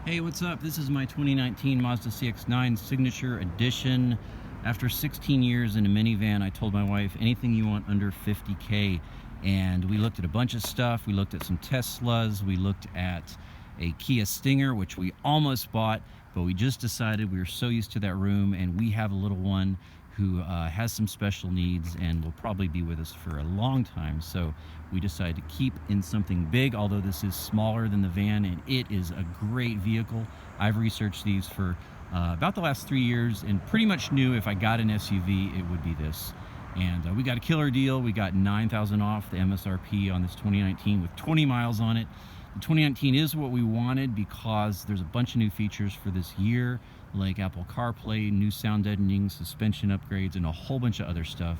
Hey, what's up? This is my 2019 Mazda CX-9 Signature Edition. After 16 years in a minivan, I told my wife, anything you want under 50K. And we looked at a bunch of stuff. We looked at some Teslas. We looked at a Kia Stinger, which we almost bought, but we just decided we were so used to that room, and we have a little one who has some special needs and will probably be with us for a long time. So we decided to keep in something big, although this is smaller than the van, and it is a great vehicle. I've researched these for about the last 3 years and pretty much knew if I got an SUV, it would be this. And we got a killer deal. We got $9,000 off the MSRP on this 2019 with 20 miles on it. The 2019 is what we wanted because there's a bunch of new features for this year, like Apple Carplay, new sound deadening, suspension upgrades, and a whole bunch of other stuff.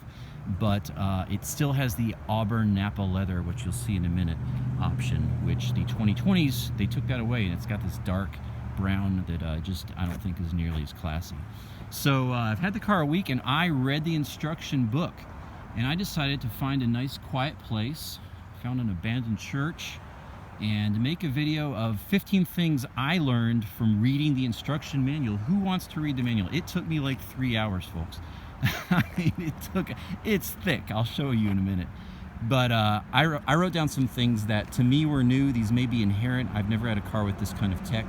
But it still has the Auburn Napa leather, which you'll see in a minute, option, which the 2020s, they took that away, and it's got this dark brown that I don't think is nearly as classy. So I've had the car a week, and I read the instruction book, and I decided to find a nice quiet place, found an abandoned church, and make a video of 15 things I learned from reading the instruction manual. Who wants to read the manual? It took me like 3 hours, folks. I mean, it's thick. I'll show you in a minute. But I wrote down some things that to me were new. These may be inherent. I've never had a car with this kind of tech.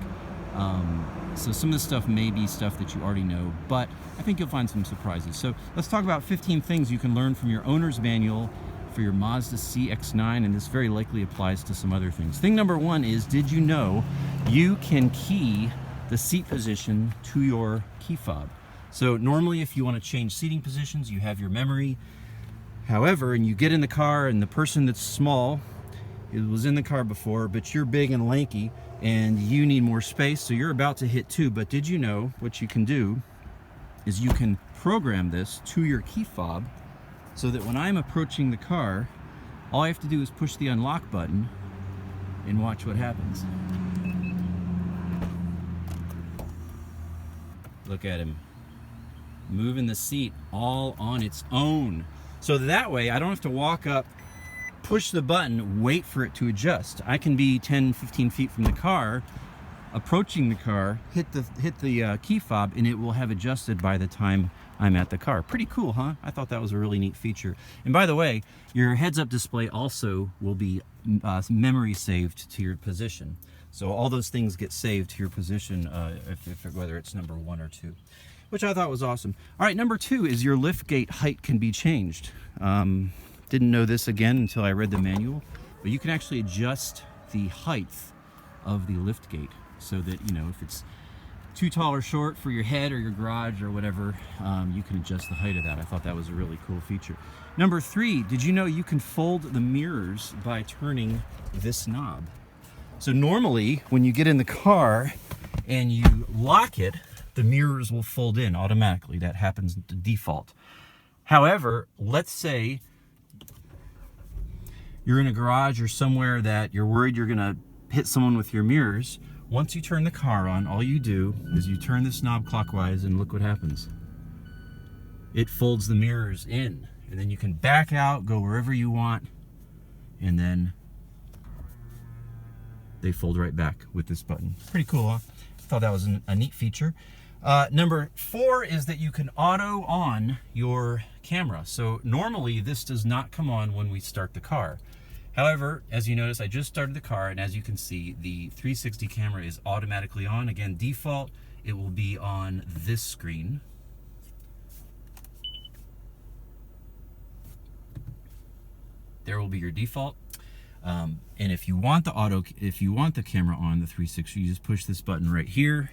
So some of the stuff may be stuff that you already know, but I think you'll find some surprises. So let's talk about 15 things you can learn from your owner's manual for your Mazda CX-9, and this very likely applies to some other things. Thing number one is, did you know you can key the seat position to your key fob? So normally if you want to change seating positions, you have your memory. However, and you get in the car and the person that's small, it was in the car before, but you're big and lanky and you need more space, so you're about to hit 2. But did you know what you can do is you can program this to your key fob so that when I'm approaching the car, all I have to do is push the unlock button and watch what happens. Look at him moving the seat all on its own. So that way I don't have to walk up, push the button, wait for it to adjust. I can be 10, 15 feet from the car, approaching the car, hit the key fob, and it will have adjusted by the time I'm at the car. Pretty cool, huh? I thought that was a really neat feature. And by the way, your heads-up display also will be memory saved to your position. So all those things get saved to your position, whether it's number 1 or 2, which I thought was awesome. All right, number 2 is your liftgate height can be changed. Didn't know this again until I read the manual, but you can actually adjust the height of the liftgate so that, you know, if it's too tall or short for your head or your garage or whatever, you can adjust the height of that. I thought that was a really cool feature. Number 3, did you know you can fold the mirrors by turning this knob? So normally when you get in the car and you lock it, the mirrors will fold in automatically. That happens to default. However, let's say you're in a garage or somewhere that you're worried you're gonna hit someone with your mirrors. Once you turn the car on, all you do is you turn this knob clockwise and look what happens. It folds the mirrors in, and then you can back out, go wherever you want, and then they fold right back with this button. Pretty cool, huh? I thought that was a neat feature. Number 4 is that you can auto on your camera. So normally this does not come on when we start the car. However, as you notice, I just started the car, and as you can see, the 360 camera is automatically on. Again, default, it will be on this screen. There will be your default. And if you want the camera on the 360, you just push this button right here,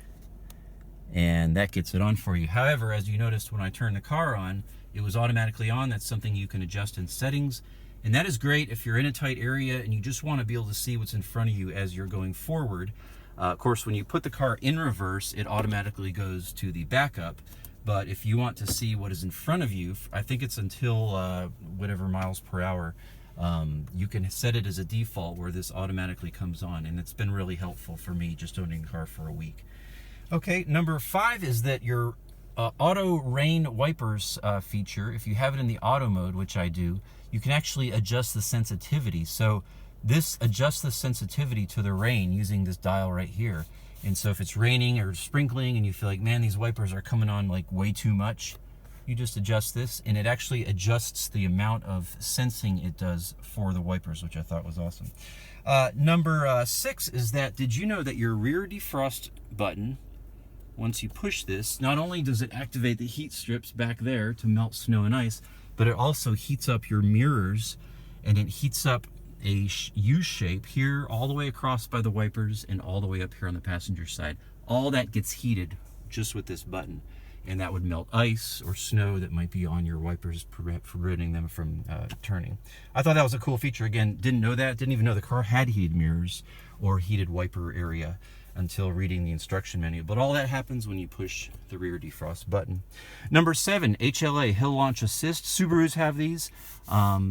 and that gets it on for you. However, as you noticed when I turned the car on, it was automatically on. That's something you can adjust in settings. And that is great if you're in a tight area and you just want to be able to see what's in front of you as you're going forward. Of course, when you put the car in reverse, it automatically goes to the backup. But if you want to see what is in front of you, I think it's until whatever miles per hour, you can set it as a default where this automatically comes on. And it's been really helpful for me just owning the car for a week. Okay, number 5 is that your auto rain wipers feature, if you have it in the auto mode, which I do, you can actually adjust the sensitivity. So this adjusts the sensitivity to the rain using this dial right here. And so if it's raining or sprinkling and you feel like, man, these wipers are coming on like way too much, you just adjust this, and it actually adjusts the amount of sensing it does for the wipers, which I thought was awesome. Number 6 is that, did you know that your rear defrost button, once you push this, not only does it activate the heat strips back there to melt snow and ice, but it also heats up your mirrors, and it heats up a U shape here all the way across by the wipers and all the way up here on the passenger side. All that gets heated just with this button, and that would melt ice or snow that might be on your wipers, preventing them from turning. I thought that was a cool feature. Again, didn't know that, didn't even know the car had heated mirrors or heated wiper area until reading the instruction manual. But all that happens when you push the rear defrost button. Number 7, HLA, Hill Launch Assist. Subarus have these,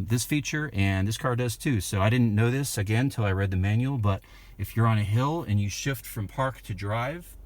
this feature, and this car does too. So I didn't know this, again, until I read the manual, but if you're on a hill and you shift from park to drive,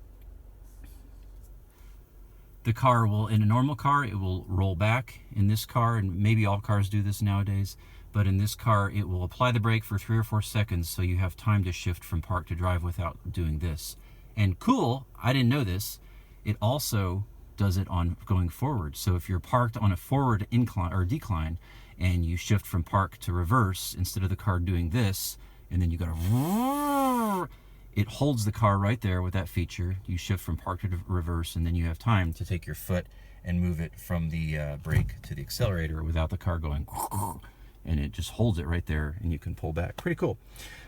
the car will, in a normal car, it will roll back. In this car, and maybe all cars do this nowadays, but in this car, it will apply the brake for 3 or 4 seconds so you have time to shift from park to drive without doing this. And cool, I didn't know this, it also does it on going forward. So if you're parked on a forward incline or decline and you shift from park to reverse, instead of the car doing this, and then you gotta, it holds the car right there with that feature. You shift from park to reverse, and then you have time to take your foot and move it from the brake to the accelerator without the car going, and it just holds it right there, and you can pull back. Pretty cool.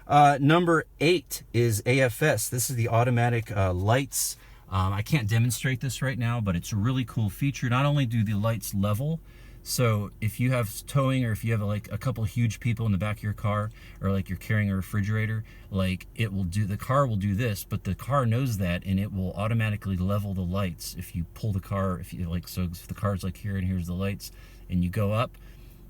Number 8 is AFS. This is the automatic lights. I can't demonstrate this right now, but it's a really cool feature. Not only do the lights level, so if you have towing, or if you have like a couple huge people in the back of your car, or like you're carrying a refrigerator, like it will do, the car will do this, but the car knows that, and it will automatically level the lights. If you pull the car, if you like, so if the car's like here and here's the lights, and you go up,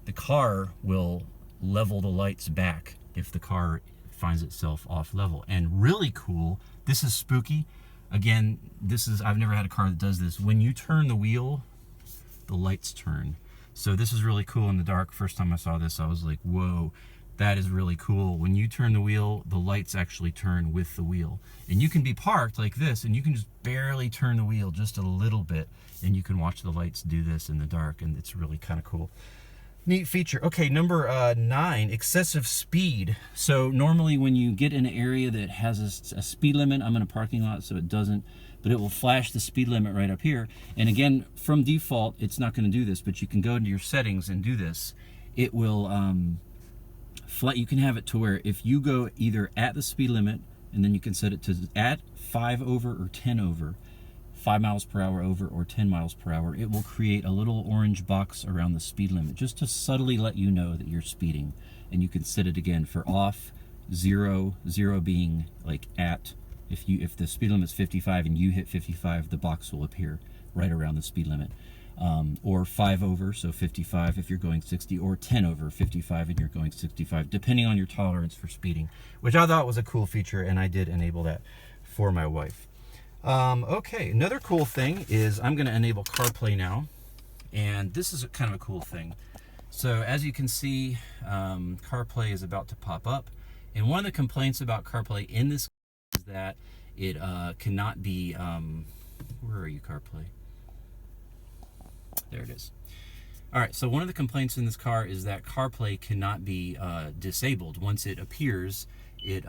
the car will level the lights back if the car finds itself off level. And really cool, this is spooky. Again, this is, I've never had a car that does this. When you turn the wheel, the lights turn. So this is really cool in the dark. First time I saw this, I was like, whoa, that is really cool. When you turn the wheel, the lights actually turn with the wheel. And you can be parked like this, and you can just barely turn the wheel just a little bit, and you can watch the lights do this in the dark, and it's really kind of cool. Neat feature. Okay, number 9, excessive speed. So normally when you get in an area that has a speed limit, I'm in a parking lot so it doesn't, but it will flash the speed limit right up here. And again, from default, it's not going to do this, but you can go into your settings and do this. It will, you can have it to where if you go either at the speed limit, and then you can set it to at 5 over or 10 over, 5 miles per hour over or 10 miles per hour, it will create a little orange box around the speed limit just to subtly let you know that you're speeding. And you can set it again for off, 0, 0 being like at, if the speed limit's 55 and you hit 55, the box will appear right around the speed limit. Or 5 over, so 55 if you're going 60, or 10 over, 55 and you're going 65, depending on your tolerance for speeding, which I thought was a cool feature, and I did enable that for my wife. Okay, another cool thing is I'm going to enable Carplay now, and this is kind of a cool thing. So as you can see, Carplay is about to pop up, and one of the complaints about Carplay in this is that it cannot be, where are you, Carplay? There it is. All right, so one of the complaints in this car is that Carplay cannot be disabled. Once it appears, there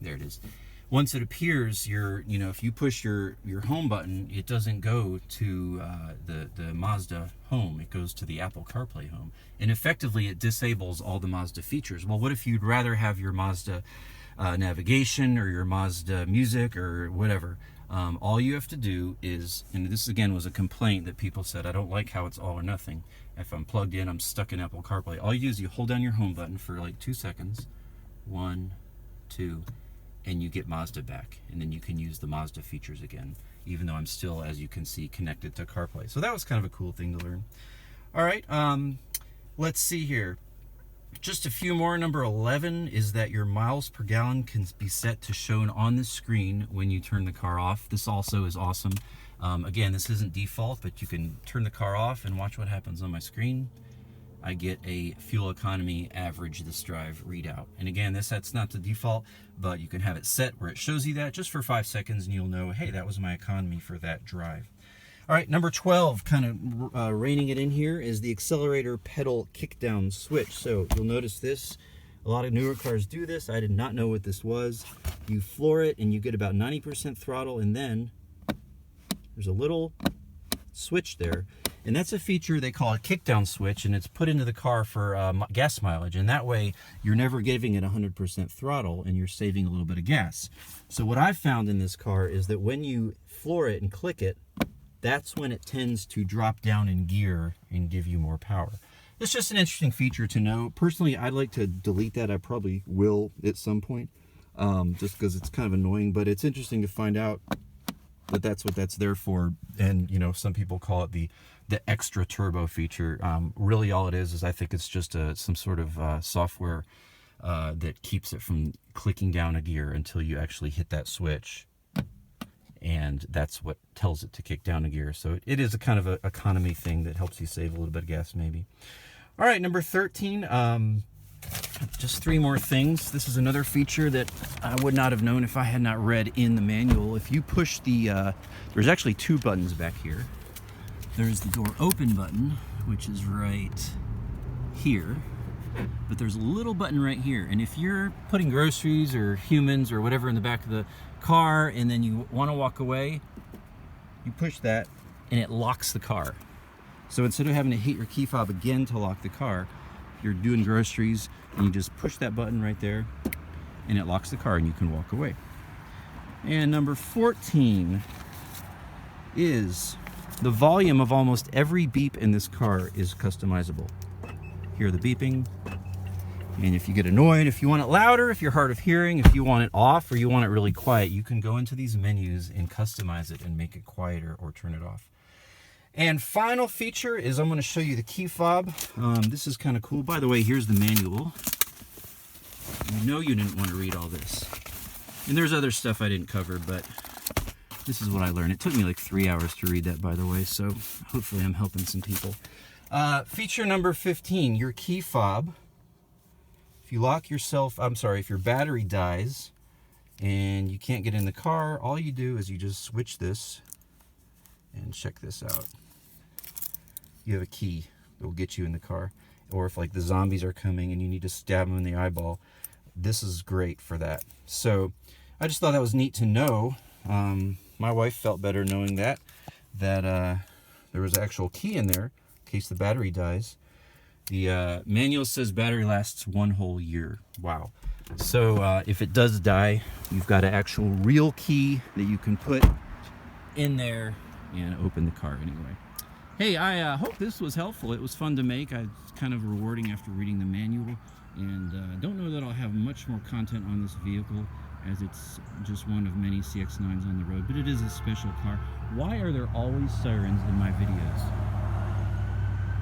it is. Once it appears, if you push your home button, it doesn't go to the Mazda home. It goes to the Apple CarPlay home. And effectively, it disables all the Mazda features. Well, what if you'd rather have your Mazda navigation or your Mazda music or whatever? All you have to do is, and this again was a complaint that people said, I don't like how it's all or nothing. If I'm plugged in, I'm stuck in Apple CarPlay. All you do is you hold down your home button for like 2 seconds. 1, 2, and you get Mazda back, and then you can use the Mazda features again, even though I'm still, as you can see, connected to CarPlay. So that was kind of a cool thing to learn. All right, let's see here. Just a few more. Number 11 is that your miles per gallon can be set to shown on the screen when you turn the car off. This also is awesome. Again, this isn't default, but you can turn the car off and watch what happens on my screen. I get a fuel economy average this drive readout. And again, that's not the default, but you can have it set where it shows you that just for 5 seconds, and you'll know, hey, that was my economy for that drive. All right, number 12, kind of reining it in here, is the accelerator pedal kickdown switch. So you'll notice this. A lot of newer cars do this. I did not know what this was. You floor it and you get about 90% throttle, and then there's a little switch there. And that's a feature they call a kickdown switch, and it's put into the car for gas mileage. And that way you're never giving it 100% throttle and you're saving a little bit of gas. So what I've found in this car is that when you floor it and click it, that's when it tends to drop down in gear and give you more power. It's just an interesting feature to know. Personally, I'd like to delete that. I probably will at some point, just because it's kind of annoying, but it's interesting to find out that that's what that's there for. And you know, some people call it the extra turbo feature. Really all it is I think it's just some sort of software that keeps it from clicking down a gear until you actually hit that switch, and that's what tells it to kick down a gear. So it is a kind of an economy thing that helps you save a little bit of gas maybe. All right, number 13, just 3 more things. This is another feature that I would not have known if I had not read in the manual. If you push the, there's actually 2 buttons back here. There's the door open button, which is right here, but there's a little button right here. And if you're putting groceries or humans or whatever in the back of the car and then you want to walk away, you push that and it locks the car. So instead of having to hit your key fob again to lock the car, you're doing groceries and you just push that button right there and it locks the car and you can walk away. And number 14 is the volume of almost every beep in this car is customizable. Hear the beeping, and if you get annoyed, if you want it louder, if you're hard of hearing, if you want it off, or you want it really quiet, you can go into these menus and customize it and make it quieter or turn it off. And final feature is I'm going to show you the key fob. This is kind of cool. By the way, here's the manual. You know you didn't want to read all this. And there's other stuff I didn't cover, but this is what I learned. It took me like 3 hours to read that, by the way, so hopefully I'm helping some people. Feature number 15, your key fob. If you lock yourself, if your battery dies and you can't get in the car, all you do is you just switch this, and check this out. You have a key that will get you in the car. Or if like the zombies are coming and you need to stab them in the eyeball, this is great for that. So I just thought that was neat to know. My wife felt better knowing that there was an actual key in there in case the battery dies. The manual says battery lasts 1 whole year. Wow. So if it does die, you've got an actual real key that you can put in there and open the car anyway. Hey, I hope this was helpful. It was fun to make. It's kind of rewarding after reading the manual, and don't know that I'll have much more content on this vehicle as it's just one of many CX-9s on the road, but it is a special car. Why are there always sirens in my videos?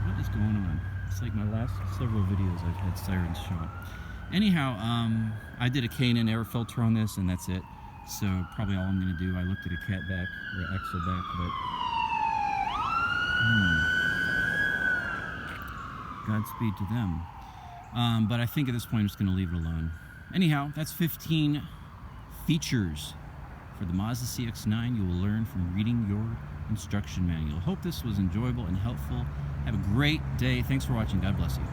What is going on? It's like my last several videos I've had sirens show up. Anyhow, I did a K&N air filter on this, and that's it. So probably all I'm going to do, I looked at a cat back, or axle back, but Godspeed to them. But I think at this point I'm just going to leave it alone. Anyhow, that's 15 features for the Mazda CX-9 you will learn from reading your instruction manual. Hope this was enjoyable and helpful. Have a great day. Thanks for watching. God bless you.